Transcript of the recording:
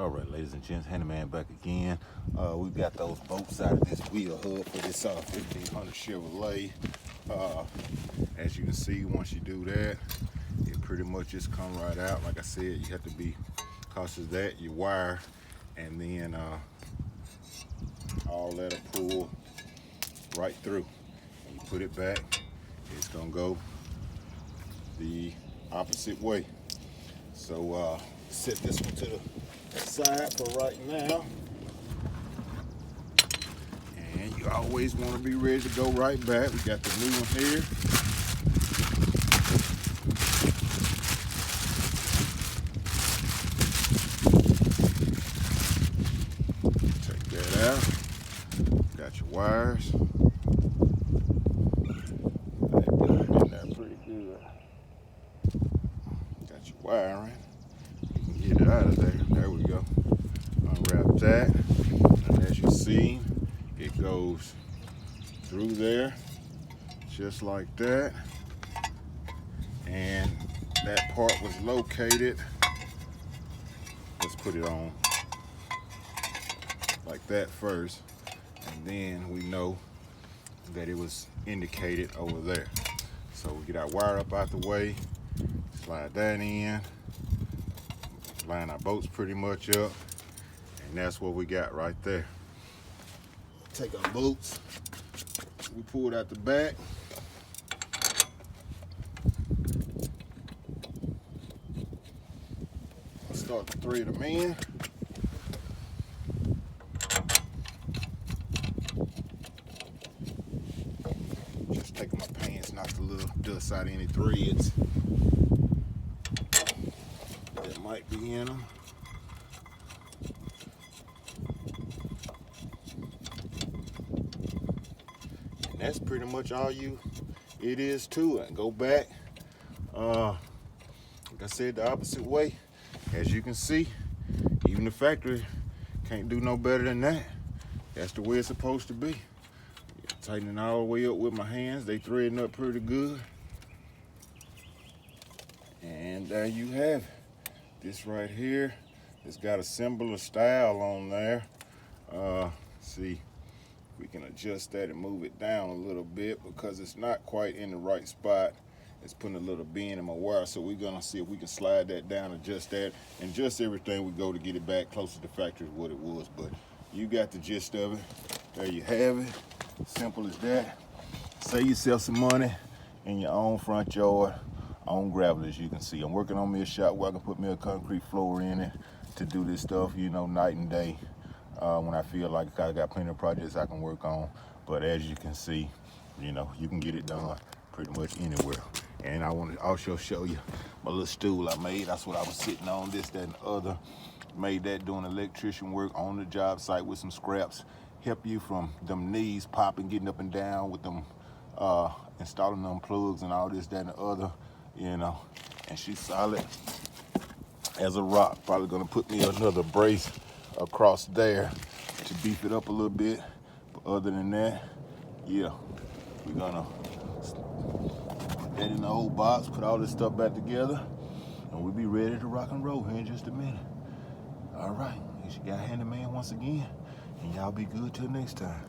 All right, ladies and gents, Handyman back again. We've got those bolts out of this wheel hub for this 1500 Chevrolet. As you can see, once you do that, it pretty much just come right out. Like I said, you have to be cautious of that. You wire, and then all that'll pull right through. When you put it back, it's gonna go the opposite way. So set this one to the side for right now, and you always want to be ready to go right back. We got the new one here. Take that out. Got your wires. In there pretty good. Got your wiring. You can get it out of there. There we go. Unwrap that, and as you see, it goes through there just like that, and that part was located. Let's put it on like that first, and then we know that it was indicated over there. So we get our wire up out the way, slide that in, line our bolts pretty much up, and that's what we got right there. Take our bolts, we pull it out the back. Let's start to thread them in. Just taking my pants, knock the little dust out of any threads that might be in them. And that's pretty much all it is to it. Go back, like I said, the opposite way. As you can see, even the factory can't do no better than that. That's the way it's supposed to be. Tightening all the way up with my hands. They threading up pretty good. And there you have it. This right here, it's got a symbol of style on there. See, we can adjust that and move it down a little bit because it's not quite in the right spot. It's putting a little bend in my wire, so we're gonna see if we can slide that down, adjust that, and adjust everything we go to get it back closer to factory what it was. But you got the gist of it. There you have it. Simple as that. Save yourself some money in your own front yard, on gravel. As you can see, I'm working on me a shop where I can put me a concrete floor in it to do this stuff, you know, night and day, when I feel like I got plenty of projects I can work on. But as you can see, you know, you can get it done pretty much anywhere. And I want to also show you my little stool I made. That's what I was sitting on, this, that, and the other. Made that doing electrician work on the job site with some scraps. Help you from them knees popping, getting up and down with them, installing them plugs and all this, that, and the other, you know. And she's solid as a rock. Probably gonna put me another brace across there to beef it up a little bit. But other than that, yeah, we're gonna put that in the old box, put all this stuff back together, and we'll be ready to rock and roll here in just a minute. All right, it's your guy Handyman once again, and y'all be good till next time.